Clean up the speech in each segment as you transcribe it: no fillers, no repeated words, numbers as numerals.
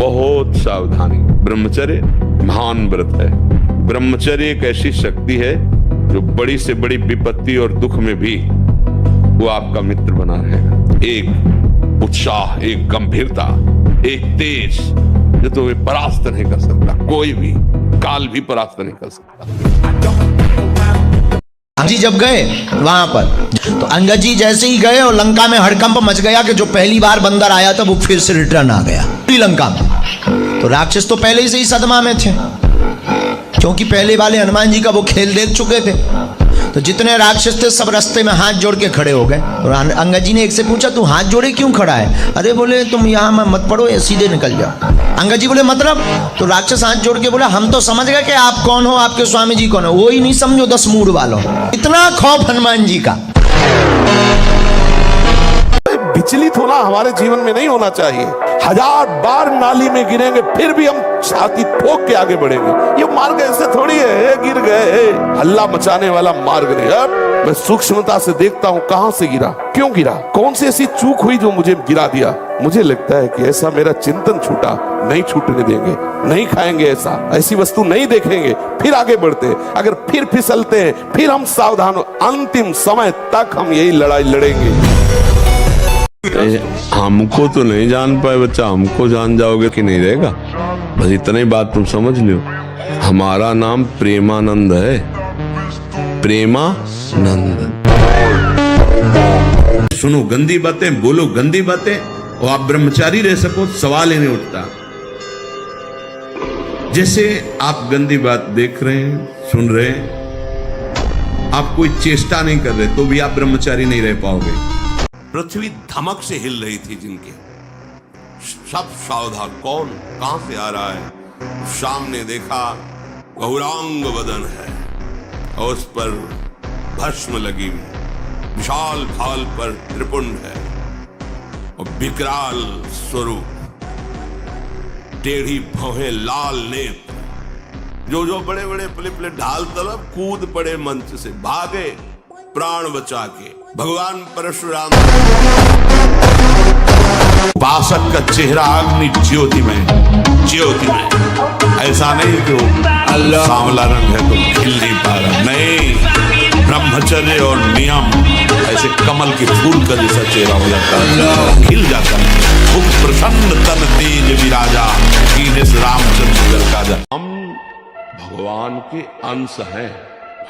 बहुत सावधानी। ब्रह्मचर्य महान व्रत है। ब्रह्मचर्य एक ऐसी शक्ति है जो बड़ी से बड़ी विपत्ति और दुख में भी वो आपका मित्र बना रहेगा। एक उत्साह, एक गंभीरता, एक तेज जो तो वे परास्त नहीं कर सकता, कोई भी काल भी परास्त नहीं कर सकता। जी जब गए वहां पर तो अंगद जी जैसे ही गए और लंका में हड़कंप मच गया कि जो पहली बार बंदर आया था वो फिर से रिटर्न आ गया श्रीलंका में। तो राक्षस तो पहले से ही सदमा में थे, क्योंकि पहले वाले हनुमान जी का वो खेल देख चुके थे। तो जितने राक्षस थे सब रास्ते में हाथ जोड़ के खड़े हो गए। और अंगद जी ने एक से पूछा तू हाथ जोड़े क्यों खड़ा है? अरे बोले तुम यहाँ मत पड़ो, ये सीधे निकल जाओ। अंगद जी बोले मतलब? तो राक्षस हाथ जोड़ के बोला हम तो समझ गए कि आप कौन हो, आपके स्वामी जी कौन है, वो ही नहीं समझो 10 मूड वालों। इतना खौफ हनुमान जी का। विचलित होना हमारे जीवन में नहीं होना चाहिए। 1000 बार नाली में गिरेंगे फिर भी हम छाती ठोक के आगे बढ़ेंगे। ये मार्ग ऐसे थोड़ी है गिर गए हल्ला मचाने वाला मार्ग नहीं। अब मैं सूक्ष्मता से देखता हूँ कहां से गिरा, क्यों गिरा, कौन सी ऐसी चूक हुई जो मुझे गिरा दिया। मुझे लगता है कि ऐसा मेरा चिंतन छूटा, नहीं छूटने देंगे, नहीं खाएंगे ऐसी वस्तु नहीं देखेंगे, फिर आगे बढ़ते। अगर फिर फिसलते हैं फिर हम सावधान हो, अंतिम समय तक हम यही लड़ाई लड़ेंगे। हमको तो नहीं जान पाए बच्चा, हमको जान जाओगे कि नहीं रहेगा। बस इतना ही बात तुम समझ लो, हमारा नाम प्रेमानंद है, प्रेमानंद। सुनो गंदी बातें, बोलो गंदी बातें और आप ब्रह्मचारी रह सको, सवाल ही नहीं उठता। जैसे आप गंदी बात देख रहे हैं, सुन रहे हैं, आप कोई चेष्टा नहीं कर रहे तो भी आप ब्रह्मचारी नहीं रह पाओगे। पृथ्वी धमक से हिल रही थी जिनके, सब सावधान, कौन कहां से आ रहा है। सामने देखा गौरांग वदन है और उस पर भस्म लगी हुई, विशाल भाल पर त्रिपुंड है और विकराल स्वरूप, टेढ़ी भौहें, लाल नेत्र, जो बड़े बड़े पले ढाल तलब कूद पड़े मंच से, भागे प्राण बचा के। भगवान परशुराम उपासक का चेहरा अग्नि ज्योतिमय, ऐसा नहीं तो सांवला रंग है तो खिल नहीं पा रहा, नहीं, ब्रह्मचर्य और नियम ऐसे कमल के फूल का जैसा चेहरा हो जाता है, खिल जाता है। मुख प्रसन्न तन तेज विराजा, कीनेस रामचंद्र का जा। हम भगवान के अंश हैं,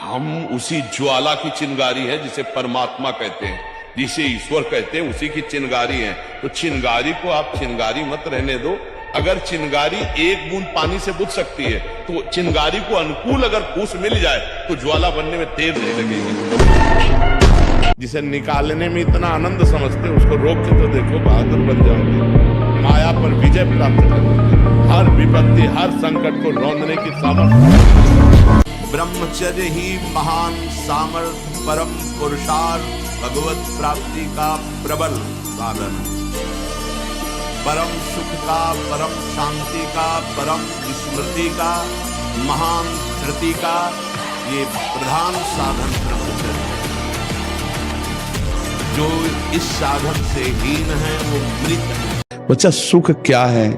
हम उसी ज्वाला की चिंगारी है जिसे परमात्मा कहते हैं, जिसे ईश्वर कहते हैं, उसी की चिंगारी है। तो चिंगारी को आप चिंगारी मत रहने दो। अगर चिंगारी एक बूंद पानी से बुझ सकती है तो चिंगारी को अनुकूल अगर फूस मिल जाए तो ज्वाला बनने में देर नहीं लगेगी। जिसे निकालने में इतना आनंद समझते उसको रोक के तो देखो, बहादुर बन जाओगे, माया पर विजय प्राप्त करोगे, हर विपत्ति हर संकट को रौंदने की सामर्थ्य। ब्रह्मचर्य ही महान सामर्थ्य, परम पुरुषार्थ, भगवत प्राप्ति का प्रबल साधन, परम सुख का, परम शांति का, परम स्मृति का, महान धृति का ये प्रधान साधन ब्रह्मचर्य। जो इस साधन से हीन है वो मृत है। बच्चा सुख क्या है?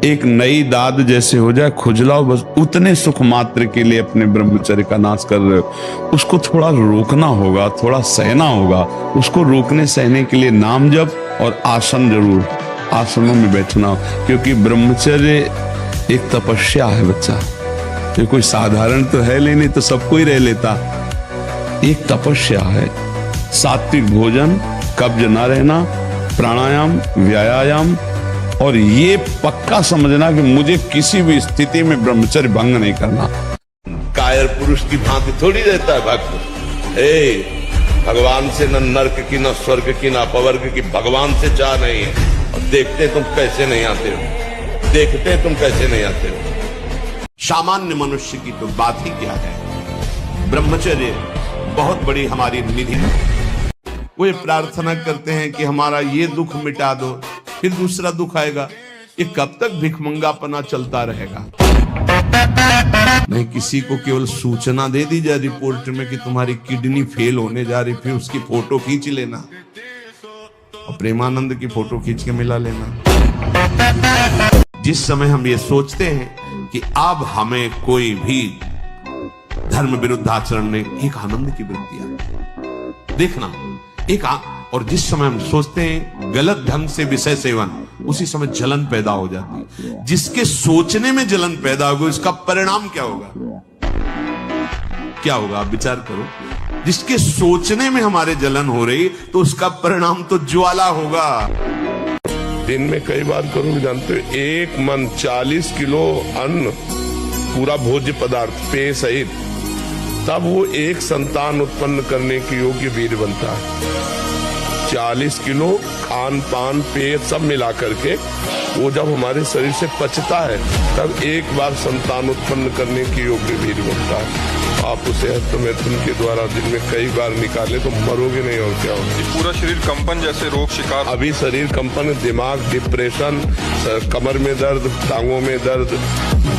एक नई दाद जैसे हो जाए, खुजलाओ, बस उतने सुख मात्र के लिए अपने ब्रह्मचर्य का नाश कर रहे हो। उसको थोड़ा रोकना होगा, थोड़ा सहना होगा। उसको रोकने सहने के लिए नाम जप और आसन जरूर, आसनों में बैठना हो, क्योंकि ब्रह्मचर्य एक तपस्या है बच्चा। ये कोई साधारण तो है नहीं तो सबको ही रह लेता। एक तपस्या है। सात्विक भोजन, कब्ज न रहना, प्राणायाम, व्यायाम, और ये पक्का समझना कि मुझे किसी भी स्थिति में ब्रह्मचर्य भंग नहीं करना। कायर पुरुष की भांति थोड़ी रहता है भक्त। भगवान से न नर्क की, न स्वर्ग की, न अपवर्ग की, भगवान से चाह नहीं है। और देखते तुम कैसे नहीं आते हो, देखते तुम कैसे नहीं आते हो। सामान्य मनुष्य की तो बात ही क्या है। ब्रह्मचर्य बहुत बड़ी हमारी निधि है। वे प्रार्थना करते हैं कि हमारा ये दुख मिटा दो, फिर दूसरा दुख आएगा। ये कब तक भिखमंगापना चलता रहेगा? नहीं, किसी को केवल सूचना दे दी जाए रिपोर्ट में कि तुम्हारी किडनी फेल होने जा रही, फिर उसकी फोटो खींच लेना और प्रेमानंद की फोटो खींच के मिला लेना। जिस समय हम ये सोचते हैं कि अब हमें कोई भी धर्म विरुद्ध आचरण ने, एक आनंद की वृत्ति आती है। देखना और जिस समय हम सोचते हैं गलत ढंग से विषय सेवन, उसी समय जलन पैदा हो जाती है। जिसके सोचने में जलन पैदा होगी उसका परिणाम क्या होगा? क्या होगा आप विचार करो। जिसके सोचने में हमारे जलन हो रही तो उसका परिणाम तो ज्वाला होगा। दिन में कई बार करूंगा, जानते हो, एक मन 40 किलो अन्न, पूरा भोज्य पदार्थ पेय सहित, तब वो एक संतान उत्पन्न करने के योग्य वीर बनता है। 40 किलो खान पान पेय सब मिला करके वो जब हमारे शरीर से पचता है तब एक बार संतान उत्पन्न करने के योग्य वीर बनता है। आप उसे हस्तमैथुन के द्वारा दिन में कई बार निकाले तो मरोगे नहीं और क्या होगा। पूरा शरीर कंपन जैसे रोग शिकार, अभी शरीर कंपन, दिमाग डिप्रेशन, कमर में दर्द, टांगों में दर्द,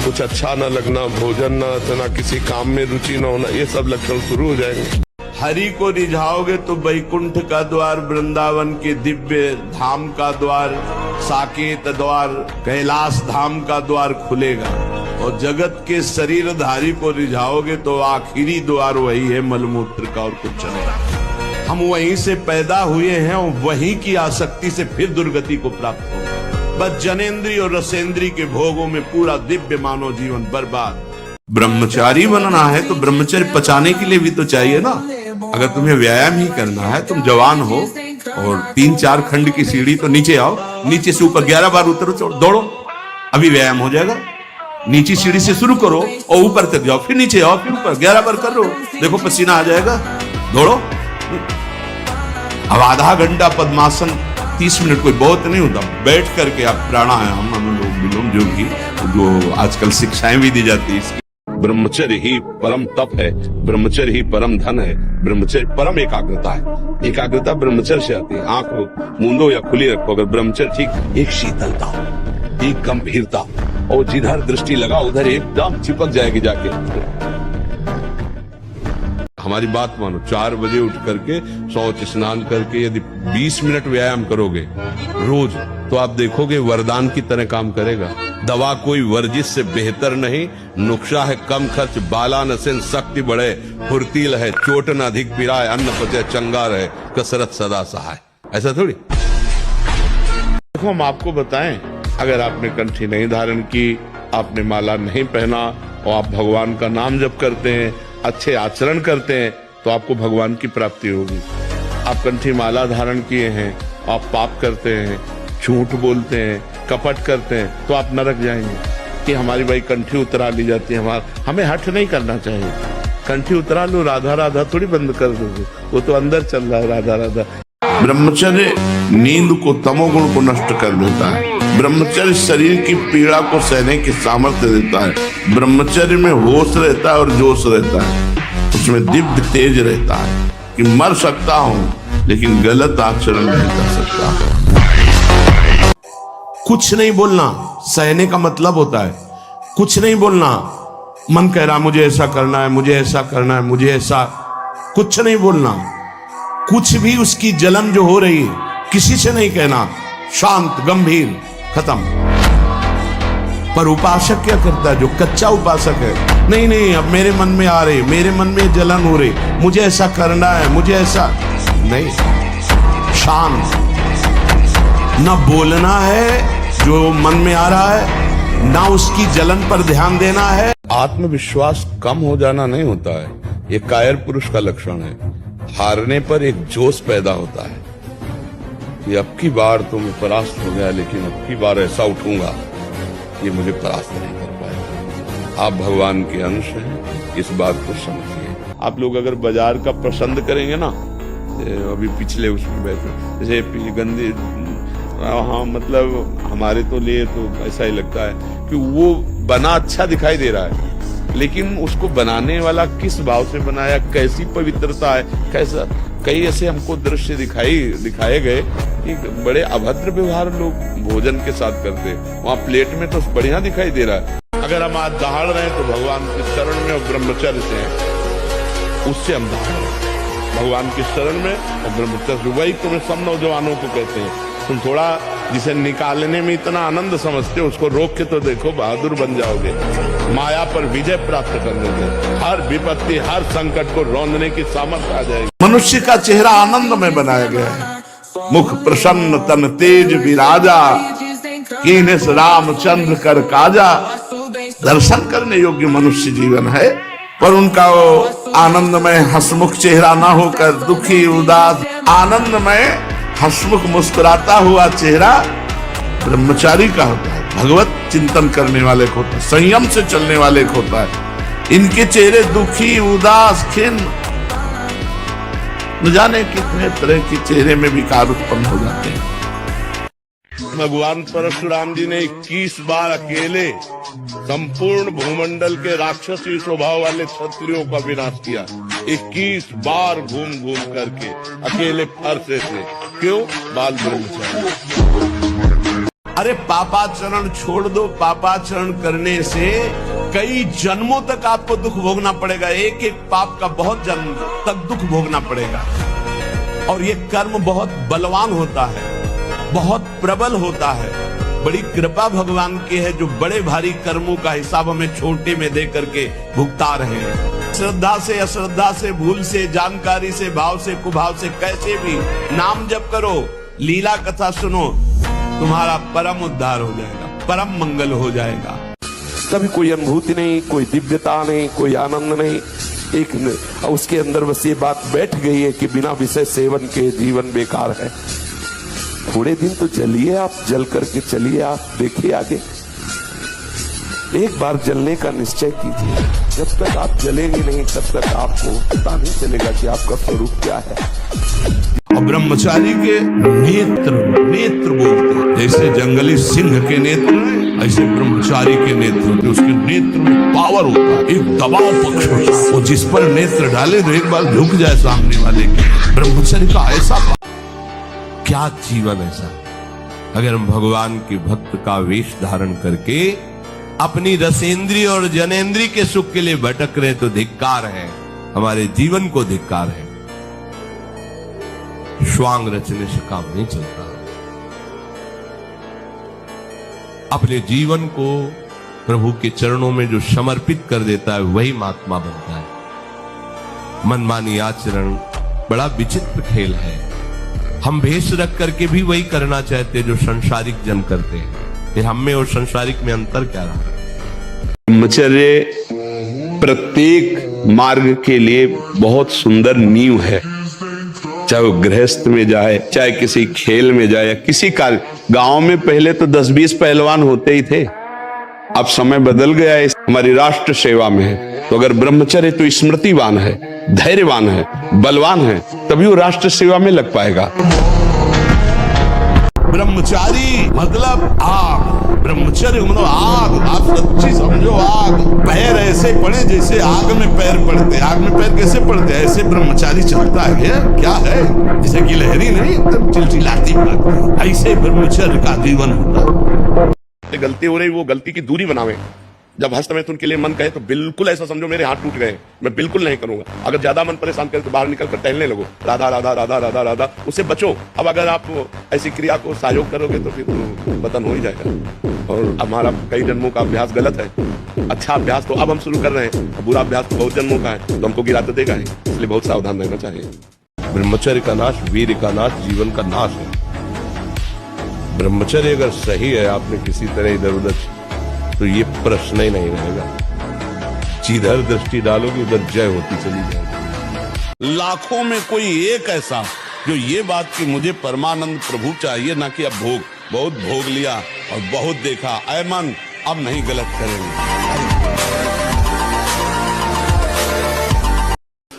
कुछ अच्छा न लगना, भोजन न अच्छा, किसी काम में रुचि न होना, ये सब लक्षण शुरू हो जाएंगे। हरि को रिझाओगे तो वैकुंठ का द्वार, वृंदावन के दिव्य धाम का द्वार, साकेत द्वार, कैलाश धाम का द्वार खुलेगा। और जगत के शरीरधारी को रिझाओगे तो आखिरी द्वार वही है मलमूत्र का, और कुछ नहीं। हम वहीं से पैदा हुए हैं और वहीं की आसक्ति से फिर दुर्गति को प्राप्त होगा। बस जनेन्द्रीय और रसेंद्रीय के भोगों में पूरा दिव्य मानव जीवन बर्बाद। ब्रह्मचारी बनना है तो ब्रह्मचर्य पचाने के लिए भी तो चाहिए ना। अगर तुम्हें व्यायाम ही करना है, तुम जवान हो और 3-4 खंड की सीढ़ी तो नीचे आओ, नीचे से ऊपर 11 बार उतरो, दौड़ो, अभी व्यायाम हो जाएगा। नीचे सीढ़ी से शुरू करो और ऊपर तक जाओ, फिर नीचे आओ, फिर ऊपर 11 बार कर लो, देखो पसीना आ जाएगा, दौड़ो। अब आधा घंटा पद्मासन 30 मिनट कोई बहुत नहीं होता, बैठ करके आप प्राणायाम, अनुलोम विलोम, जो आजकल शिक्षाएं भी दी जाती है। ब्रह्मचर्य ही परम तप है, ब्रह्मचर्य ही परम धन है, ब्रह्मचर्य परम एकाग्रता है। एकाग्रता ब्रह्मचर्य से आती है। आंख मूंदो या खुली रखो, अगर ब्रह्मचर्य ठीक, एक शीतलता, एक गंभीरता, और जिधर दृष्टि लगा उधर एकदम चिपक जाएगी जाके। हमारी बात मानो, 4 बजे उठ करके शौच स्नान करके यदि 20 मिनट व्यायाम करोगे रोज, तो आप देखोगे वरदान की तरह काम करेगा। दवा कोई वर्जिश से बेहतर नहीं, नुक्शा है कम खर्च, बाला नसेन शक्ति बढ़े, फुर्तील है चोट न अधिक पिराए, अन्न पचे चंगा रहे, कसरत सदा सहाय। ऐसा थोड़ी। देखो हम आपको बताएं, अगर आपने कंठी नहीं धारण की, आपने माला नहीं पहना और आप भगवान का नाम जप करते हैं, अच्छे आचरण करते हैं, तो आपको भगवान की प्राप्ति होगी। आप कंठी माला धारण किए हैं, आप पाप करते हैं, झूठ बोलते हैं, कपट करते हैं, तो आप नरक जाएंगे। कि हमारी भाई कंठी उतरा ली जाती है, हमें हठ नहीं करना चाहिए। कंठी उतरा लो, राधा राधा थोड़ी बंद कर दोगे, वो तो अंदर चल रहा है राधा राधा। ब्रह्मचर्य नींद को, तमोगुण को नष्ट कर देता है। ब्रह्मचर्य शरीर की पीड़ा को सहने की सामर्थ्य देता है। ब्रह्मचर्य में होश रहता है और जोश रहता है, उसमें दिव्य तेज रहता है कि मर सकता हूं लेकिन गलत आचरण नहीं कर सकता। कुछ नहीं बोलना सहने का मतलब होता है। कुछ नहीं बोलना, मन कह रहा मुझे ऐसा करना है, मुझे ऐसा करना है, मुझे ऐसा, कुछ नहीं बोलना। कुछ भी उसकी जलन जो हो रही है किसी से नहीं कहना, शांत गंभीर, खत्म। पर उपासक क्या करता है, जो कच्चा उपासक है, नहीं नहीं अब मेरे मन में आ रही, मेरे मन में जलन हो रही, मुझे ऐसा करना है, मुझे ऐसा नहीं। शांत, ना बोलना है जो मन में आ रहा है, ना उसकी जलन पर ध्यान देना है। आत्मविश्वास कम हो जाना नहीं होता है, ये कायर पुरुष का लक्षण है। हारने पर एक जोश पैदा होता है कि अब की बार तो मैं परास्त हो गया, लेकिन अब की बार ऐसा उठूंगा ये मुझे परास्त नहीं कर पाएगा। आप भगवान के अंश हैं, इस बात को समझिए। आप लोग अगर बाजार का पसंद करेंगे ना, अभी पिछले उसमें बैठे जैसे गंदी, हाँ मतलब हमारे तो लिए तो ऐसा ही लगता है कि वो बना अच्छा दिखाई दे रहा है, लेकिन उसको बनाने वाला किस भाव से बनाया, कैसी पवित्रता है, कैसा। कई ऐसे हमको दृश्य दिखाए गए कि बड़े अभद्र व्यवहार लोग भोजन के साथ करते, वहाँ प्लेट में तो बढ़िया दिखाई दे रहा है। अगर हम आज दहाड़ रहे हैं तो भगवान के शरण में और ब्रह्मचर्य से हैं, उससे हम दहाड़ रहे हैं भगवान के शरण में और ब्रह्मचर्य। वही तुम्हें सब नौजवानों को कहते हैं, तुम थोड़ा जिसे निकालने में इतना आनंद समझते हो उसको रोक के तो देखो, बहादुर बन जाओगे। माया पर विजय प्राप्त कर लोगे। हर विपत्ति, हर संकट को रौंदने की सामर्थ्य आ जाएगी। मनुष्य का चेहरा आनंद में बनाया गया है। मुख प्रसन्न तन तेज विराजा, कीनेस रामचंद्र कर काजा। दर्शन करने योग्य मनुष्य जीवन है, पर उनका वो आनंदमय हंसमुख चेहरा ना होकर दुखी उदास, आनंदमय हंसमुख मुस्कुराता हुआ चेहरा ब्रह्मचारी का होता है। भगवत चिंतन करने वाले को होता है, संयम से चलने वाले को होता है। इनके चेहरे दुखी उदास खिन्न, न जाने कितने तरह के चेहरे में विकार उत्पन्न हो जाते हैं। भगवान परशुराम जी ने 21 बार अकेले संपूर्ण भूमंडल के राक्षसी स्वभाव वाले क्षत्रियों का विनाश किया। 21 बार घूम घूम करके अकेले फरसे थे। क्यों? बाल ब्रह्मचारी। अरे पापाचरण छोड़ दो। पापाचरण करने से कई जन्मों तक आपको दुख भोगना पड़ेगा। एक एक पाप का बहुत जन्म तक दुख भोगना पड़ेगा। और ये कर्म बहुत बलवान होता है, बहुत प्रबल होता है। बड़ी कृपा भगवान की है जो बड़े भारी कर्मों का हिसाब हमें छोटे में दे करके भुगता रहे हैं। श्रद्धा से, अश्रद्धा से, भूल से, जानकारी से, भाव से, कुभाव से, कैसे भी नाम जप करो, लीला कथा सुनो, तुम्हारा परम उद्धार हो जाएगा, परम मंगल हो जाएगा। कभी कोई अनुभूति नहीं, कोई दिव्यता नहीं, कोई आनंद नहीं। एक उसके अंदर बस ये बात बैठ गई है कि बिना विषय सेवन के जीवन बेकार है। थोड़े दिन तो चलिए, आप जल करके चलिए, आप देखिए आगे। एक बार जलने का निश्चय कीजिए। जब तक आप जलेंगे नहीं तब तक आपको पता नहीं चलेगा कि आपका स्वरूप क्या है। और ब्रह्मचारी के नेत्र बोलते हैं। जैसे जंगली सिंह के नेत्र ऐसे ब्रह्मचारी के नेत्र होते। उसके नेत्र में पावर होता है, एक दबाव पक्ष होता है। वो जिस पर नेत्र डाले तो एक बार झुक जाए सामने वाले के। ब्रह्मचारी का ऐसा क्या जीवन ऐसा। अगर हम भगवान के भक्त का वेश धारण करके अपनी रसेंद्रिय और जनेंद्रिय के सुख के लिए भटक रहे तो धिक्कार है, हमारे जीवन को धिक्कार है। श्वांग रचने से काम नहीं चलता। अपने जीवन को प्रभु के चरणों में जो समर्पित कर देता है वही महात्मा बनता है। मनमानी आचरण बड़ा विचित्र खेल है। हम भेष रख करके भी वही करना चाहते हैं जो संसारिक जन करते हैं। फिर हम में और संसारिक में अंतर क्या रहा? ब्रह्मचर्य प्रत्येक मार्ग के लिए बहुत सुंदर नींव है। चाहे वो गृहस्थ में जाए, चाहे किसी खेल में जाए या किसी कार्य। गांव में पहले तो 10-20 पहलवान होते ही थे। अब समय बदल गया है, हमारी राष्ट्र सेवा में है। तो अगर ब्रह्मचर्य तो स्मृतिवान है, धैर्यवान है, बलवान है, तभी वो राष्ट्र सेवा में लग पाएगा। ब्रह्मचारी मतलब आग। ब्रह्मचर्य मतलब आग। आप सच्ची समझो, आग। पैर ऐसे पड़े जैसे आग में पैर पड़ते। आग में पैर कैसे पड़ते? ऐसे ब्रह्मचारी चलता है। क्या है? जैसे कि लहरी नहीं, एकदम चिलचिलाती बात। ऐसे ब्रह्मचर्य का जीवन होता है। गलती हो रही, वो गलती की दूरी बनावे। जब हस्त में तो उनके लिए मन कहे तो बिल्कुल ऐसा समझो मेरे हाथ टूट गए, मैं बिल्कुल नहीं करूंगा। अगर ज्यादा मन परेशान करे तो बाहर निकल कर टहलने लगो, राधा राधा राधा राधा राधा, उससे बचो। अब अगर आप ऐसी क्रिया को सहयोग करोगे तो फिर पतन हो ही जाएगा। और हमारा कई जन्मों का अभ्यास गलत है। अच्छा अभ्यास तो अब हम शुरू कर रहे हैं, बुरा अभ्यास तो बहुत जन्मों का है, तो हमको गिरा तो देगा ही। इसलिए बहुत सावधान रहना चाहिए। ब्रह्मचर्य का नाश वीर का नाश, जीवन का नाश है। ब्रह्मचर्य अगर सही है, आपने किसी तरह इधर उधर, तो ये प्रश्न ही नहीं रहेगा। जिधर दृष्टि डालोगे उधर जय होती चली जाएगी। लाखों में कोई एक ऐसा जो ये बात कि मुझे परमानंद प्रभु चाहिए, ना कि अब भोग। बहुत भोग लिया और बहुत देखा, ऐ मन अब नहीं गलत करेंगे।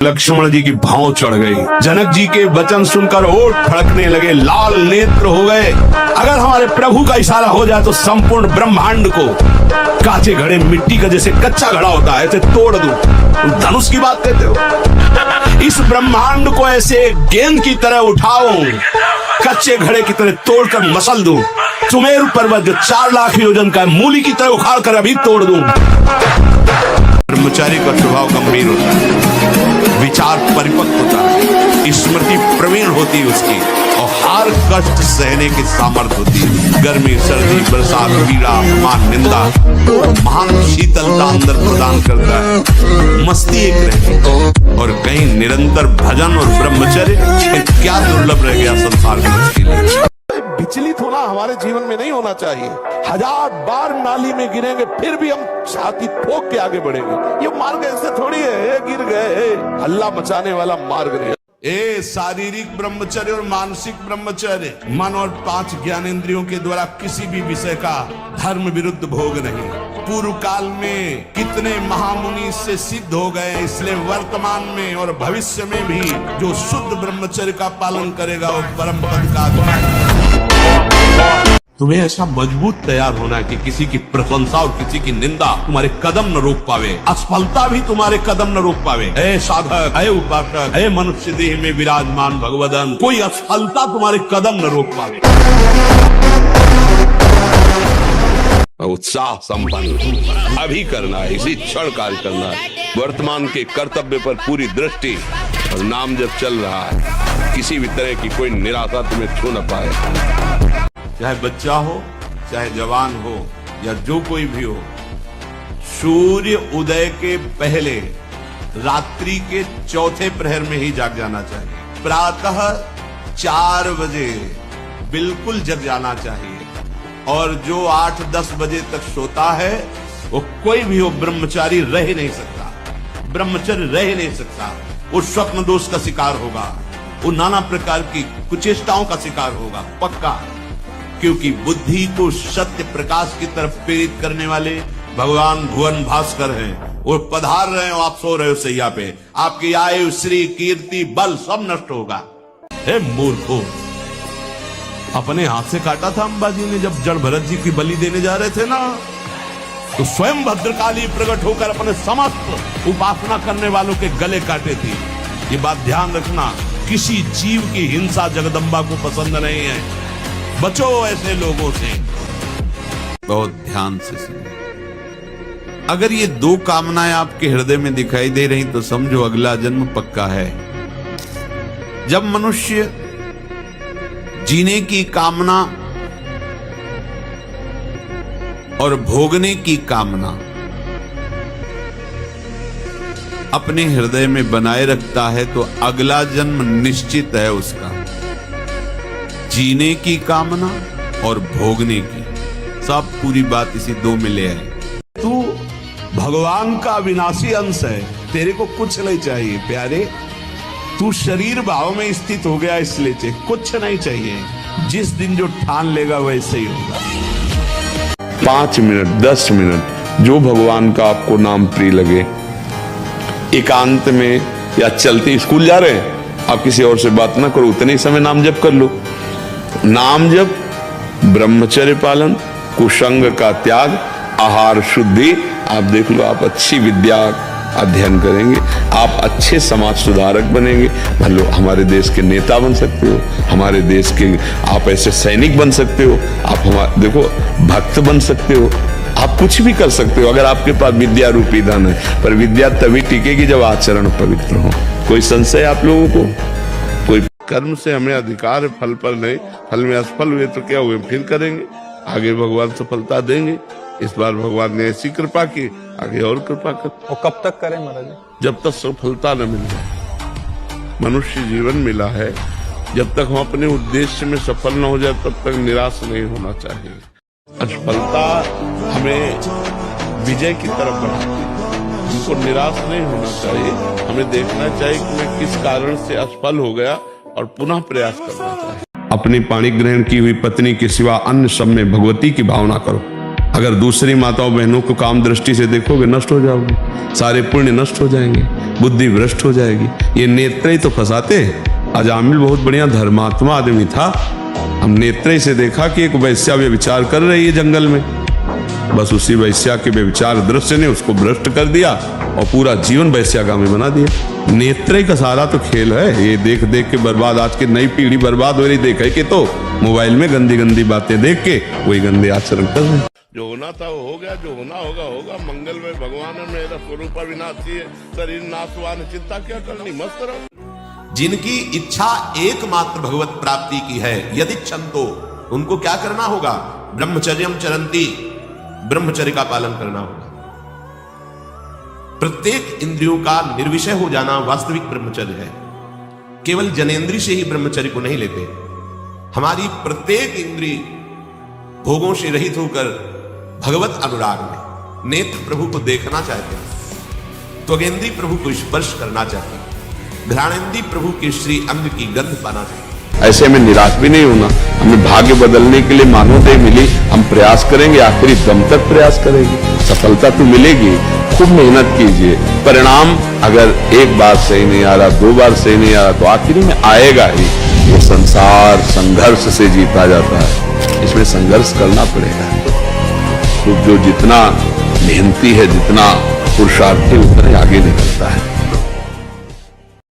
लक्ष्मण जी की भाव चढ़ गई। जनक जी के वचन सुनकर ओठ फड़कने लगे, लाल नेत्र हो गए। अगर हमारे प्रभु का इशारा हो जाए तो संपूर्ण ब्रह्मांड को कांचे घड़े मिट्टी का जैसे कच्चा घड़ा होता है ऐसे तोड़ दूं। तुम धनुष की बात कहते हो? इस ब्रह्मांड को ऐसे गेंद की तरह उठाओ, कच्चे घड़े की तरह तोड़कर मसल दूं। सुमेरु पर्वत जो 4 लाख योजन का है, मूली की तरह उखाड़ कर अभी तोड़ दूं। ब्रह्मचारी का स्वभाव गंभीर होता है, विचार परिपक्व होता है। स्मृति प्रवीण होती है उसकी, और हर कष्ट सहने की सामर्थ्य होती है। गर्मी, सर्दी, बरसात, पीड़ा, अपमान, निंदा, महान शीतलता अंदर प्रदान करता है। मस्ती एक रहती और कहीं निरंतर भजन और ब्रह्मचर्य, क्या दुर्लभ रह गया संसार में उसके लिए। विचलित होना हमारे जीवन में नहीं होना चाहिए। हजार बार नाली में गिरेंगे फिर भी हम छाती ठोक के आगे बढ़ेंगे। ये मार्ग ऐसे थोड़ी है गिर गए, हल्ला मचाने वाला मार्ग नहीं। ए शारीरिक ब्रह्मचर्य और मानसिक ब्रह्मचर्य, मन और 5 ज्ञानेंद्रियों के द्वारा किसी भी विषय का धर्म विरुद्ध भोग नहीं। पूर्व काल में कितने महामुनि इससे सिद्ध हो गए, इसलिए वर्तमान में और भविष्य में भी जो शुद्ध ब्रह्मचर्य का पालन करेगा वो परम पद का अधिकारी। तुम्हें ऐसा मजबूत तैयार होना है कि किसी की प्रशंसा और किसी की निंदा तुम्हारे कदम न रोक पावे, असफलता भी तुम्हारे कदम न रोक पावे। ऐ साधक, ऐ उपासक, ऐ मनुष्य देह में विराजमान भगवदन, कोई असफलता तुम्हारे कदम न रोक पावे। उत्साह संपन्न अभी करना है, इसी क्षण कार्य करना है। वर्तमान के कर्तव्य पर पूरी दृष्टि, और नाम जब चल रहा है, किसी भी तरह की कोई निराशा तुम्हें छू न पाए। चाहे बच्चा हो, चाहे जवान हो, या जो कोई भी हो, सूर्य उदय के पहले रात्रि के चौथे प्रहर में ही जाग जाना चाहिए। प्रातः 4 बजे बिल्कुल जग जाना चाहिए। और जो 8-10 बजे तक सोता है वो कोई भी हो, ब्रह्मचारी रह नहीं सकता, ब्रह्मचर्य रह नहीं सकता। वो स्वप्न दोष का शिकार होगा, वो नाना प्रकार की कुचेष्टाओं का शिकार होगा पक्का। क्योंकि बुद्धि को सत्य प्रकाश की तरफ प्रेरित करने वाले भगवान भुवन भास्कर हैं। वो पधार रहे हो, आप सो रहे हो सैया पे, आपकी आयु, श्री, कीर्ति, बल सब नष्ट होगा। हे मूर्खों, अपने हाथ से काटा था अंबाजी ने जब जड़ भरत जी की बलि देने जा रहे थे ना, तो स्वयं भद्रकाली प्रकट होकर अपने समस्त उपासना करने वालों के गले काटे थी। ये बात ध्यान रखना, किसी जीव की हिंसा जगदम्बा को पसंद नहीं है। बचो ऐसे लोगों से। बहुत ध्यान से सुनो। अगर ये 2 कामनाएं आपके हृदय में दिखाई दे रही तो समझो अगला जन्म पक्का है। जब मनुष्य जीने की कामना और भोगने की कामना अपने हृदय में बनाए रखता है तो अगला जन्म निश्चित है उसका। जीने की कामना और भोगने की, सब पूरी बात इसी 2 में ले आए। तू भगवान का विनाशी अंश है, तेरे को कुछ नहीं चाहिए प्यारे। तू शरीर भाव में स्थित हो गया, इसलिए कुछ नहीं चाहिए। जिस दिन जो ठान लेगा वैसे ही होगा। 5 मिनट 10 मिनट जो भगवान का आपको नाम प्रिय लगे, एकांत में या चलते स्कूल जा रहे हैं, आप किसी और से बात ना करो, उतने ही समय नाम जप कर लो। नाम जप, ब्रह्मचर्य पालन, कुसंग का त्याग, आहार शुद्धि, आप देख लो आप अच्छी विद्या अध्ययन करेंगे, आप अच्छे समाज सुधारक बनेंगे। भलो हमारे देश के नेता बन सकते हो, हमारे देश के आप ऐसे सैनिक बन सकते हो, आप हमारे देखो भक्त बन सकते हो, आप कुछ भी कर सकते हो अगर आपके पास विद्या रूपी धन है। पर विद्या तभी टिकेगी जब आचरण पवित्र हो। कोई संशय आप लोगों को? कोई कर्म से हमें अधिकार है, फल पर नहीं। फल में असफल हुए तो क्या हुए, फिर करेंगे, आगे भगवान सफलता देंगे। इस बार भगवान ने ऐसी कृपा की, आगे और कृपा कर। और कब तक करें महाराज? जब तक सफलता न मिल जाए। मनुष्य जीवन मिला है, जब तक हम अपने उद्देश्य में सफल न हो जाए तब तक निराश नहीं होना चाहिए। असफलता हमें विजय की तरफ बढ़ाती है, हमको निराश नहीं होना चाहिए। हमें देखना चाहिए कि मैं किस कारण से असफल हो गया और पुनः प्रयास करना चाहिए। अपनी पाणी ग्रहण की हुई पत्नी के सिवा अन्य सब में भगवती की भावना करो। अगर दूसरी माताओं बहनों को काम दृष्टि से देखोगे नष्ट हो जाओगे, सारे पुण्य नष्ट हो जाएंगे, बुद्धि भ्रष्ट हो जाएगी। ये नेत्र ही तो फंसाते हैं। अजामिल बहुत बढ़िया धर्मात्मा आदमी था, हम नेत्र से देखा कि एक वैश्या व्यभिचार कर रही है जंगल में, बस उसी वैश्या के व्यभिचार दृश्य ने उसको भ्रष्ट कर दिया और पूरा जीवन वैश्यागामी बना दिया। नेत्र का सारा तो खेल है, ये देख देख के बर्बाद, आज की नई पीढ़ी बर्बाद हो रही। देखा कि तो मोबाइल में गंदी गंदी बातें देख के वही गंदे आचरण कर रहे। जो होना था वो हो गया, जो होना होगा होगा। मंगल में भगवान मेरा स्वरूप अविनाशी है, शरीर नाशवान, चिंता क्या करनी, मस्त रहो। जिनकी इच्छा एकमात्र भगवत प्राप्ति की है, यदि छंतो, उनको क्या करना होगा? ब्रह्मचर्यम चरंती, ब्रह्मचर्य का पालन करना होगा। प्रत्येक इंद्रियों का निर्विषय हो जाना वास्तविक ब्रह्मचर्य है। केवल जनेंद्रिय से ही ब्रह्मचर्य को नहीं लेते। हमारी प्रत्येक इंद्रिय भोगों से रहित होकर भगवत अनुराग में नेत्र प्रभु को देखना चाहते हैं, त्वगेंद्रिय प्रभु को स्पर्श करना चाहते हैं, घ्राणेंद्रिय प्रभु के श्री अंग की गंध पाना चाहते हैं। ऐसे में निराश भी नहीं होना। हमें भाग्य बदलने के लिए मानवदेह मिली, हम प्रयास करेंगे, आखिरी दम तक प्रयास करेंगे, सफलता तो मिलेगी। खूब मेहनत कीजिए, परिणाम अगर एक बार सही नहीं आ रहा, 2 बार सही नहीं आ रहा, तो आखिरी में आएगा ही। ये संसार संघर्ष से जीता जाता है, इसमें संघर्ष करना पड़ेगा। तो जो जितना मेहनती है, जितना पुरुषार्थी, उतना ही आगे निकलता है।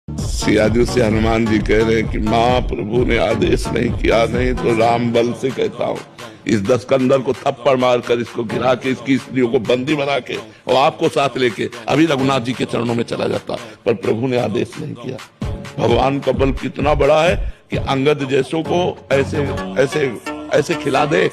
सियाजू से हनुमान जी कह रहे हैं कि महाप्रभु ने आदेश नहीं किया, नहीं तो राम बल से कहता हूँ इस दस्कंदर को थप्पड़ मारकर, इसको गिरा के, इसकी स्त्रियों को बंदी बना के और आपको साथ लेके अभी रघुनाथ जी के चरणों में चला जाता, पर प्रभु ने आदेश नहीं किया। भगवान का बल कितना बड़ा है कि अंगद जैसों को ऐसे ऐसे ऐसे खिला दे।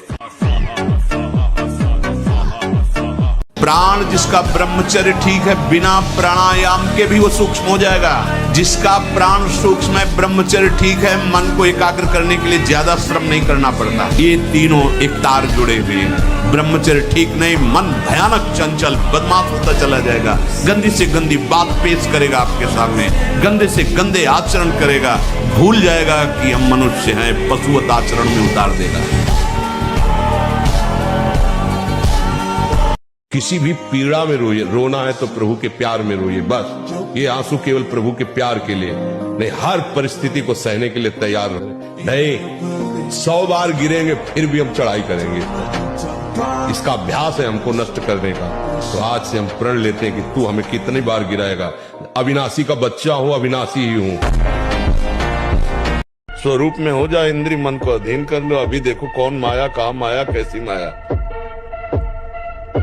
प्राण जिसका ब्रह्मचर्य ठीक है, बिना प्राणायाम के भी वो सूक्ष्म हो जाएगा। जिसका प्राण सूक्ष्म है, ब्रह्मचर्य ठीक है, मन को एकाग्र करने के लिए ज्यादा श्रम नहीं करना पड़ता। ये तीनों एक तार जुड़े हुए हैं। ब्रह्मचर्य ठीक नहीं, मन भयानक चंचल बदमाश होता चला जाएगा, गंदी से गंदी बात पेश करेगा आपके सामने, गंदे से गंदे आचरण करेगा, भूल जाएगा कि हम मनुष्य हैं, पशुवत आचरण में उतार देगा। किसी भी पीड़ा में रोइए, रोना है तो प्रभु के प्यार में रोइए, बस। ये आंसू केवल प्रभु के प्यार के लिए नहीं, हर परिस्थिति को सहने के लिए तैयार रहे। नहीं, 100 बार गिरेंगे फिर भी हम चढ़ाई करेंगे। इसका अभ्यास है हमको नष्ट करने का। तो आज से हम प्रण लेते हैं कि तू हमें कितनी बार गिराएगा। अविनाशी का बच्चा हूं, अविनाशी ही हूं। स्वरूप में हो जाए, इंद्रिय मन को अधीन कर लो। अभी देखो कौन माया, कहां माया, कैसी माया।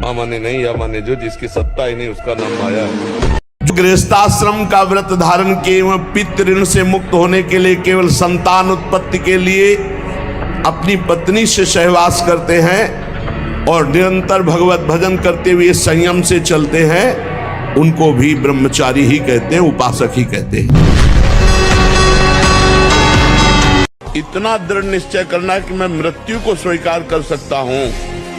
माने नहीं या माने जो, जिसकी सत्ता ही नहीं उसका नाम माया है। जो गृहस्थाश्रम का व्रत धारण किए हुए पितृ ऋण से मुक्त होने के लिए, केवल संतान उत्पत्ति के लिए अपनी पत्नी से सहवास करते हैं और निरंतर भगवत भजन करते हुए संयम से चलते हैं, उनको भी ब्रह्मचारी ही कहते हैं, उपासक ही कहते हैं। इतना दृढ़ निश्चय करना है कि मैं मृत्यु को स्वीकार कर सकता हूं,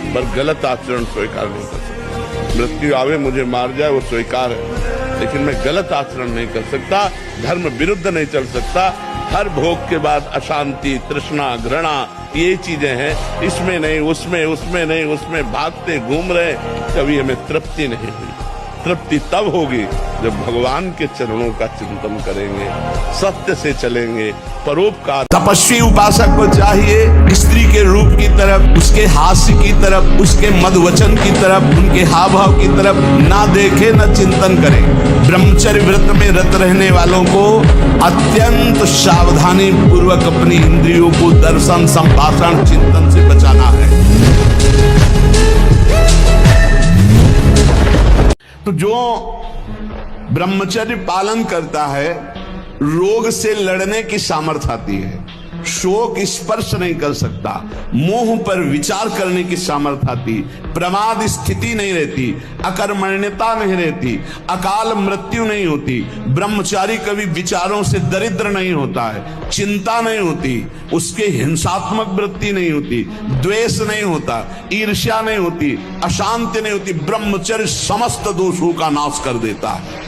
पर गलत आचरण स्वीकार नहीं कर सकता। मृत्यु आवे मुझे मार जाए वो स्वीकार है, लेकिन मैं गलत आचरण नहीं कर सकता, धर्म विरुद्ध नहीं चल सकता। हर भोग के बाद अशांति, तृष्णा, घृणा, ये चीजें हैं, इसमें नहीं, उसमें, उसमें नहीं, उसमें भागते घूम रहे, कभी हमें तृप्ति नहीं हुई। तृप्ति तब होगी जब भगवान के चरणों का चिंतन करेंगे, सत्य से चलेंगे, परोपकार। तपस्वी उपासक को चाहिए स्त्री के रूप की तरफ, उसके हास्य की तरफ, उसके मधुवचन की तरफ, उनके हाव भाव की तरफ ना देखे, न चिंतन करे। ब्रह्मचर्य व्रत में रत रहने वालों को अत्यंत सावधानी पूर्वक अपनी इंद्रियों को दर्शन, संभाषण, चिंतन से बचाना है। तो जो ब्रह्मचर्य पालन करता है, रोग से लड़ने की सामर्थ्य आती है, शोक स्पर्श नहीं कर सकता, मोह पर विचार करने की सामर्थ्य आती, प्रमाद स्थिति नहीं रहती, अकर्मण्यता नहीं रहती, अकाल मृत्यु नहीं होती। ब्रह्मचारी कभी विचारों से दरिद्र नहीं होता है, चिंता नहीं होती, उसके हिंसात्मक वृत्ति नहीं होती, द्वेष नहीं होता, ईर्ष्या नहीं होती, अशांति नहीं होती। ब्रह्मचर्य समस्त दोषों का नाश कर देता है।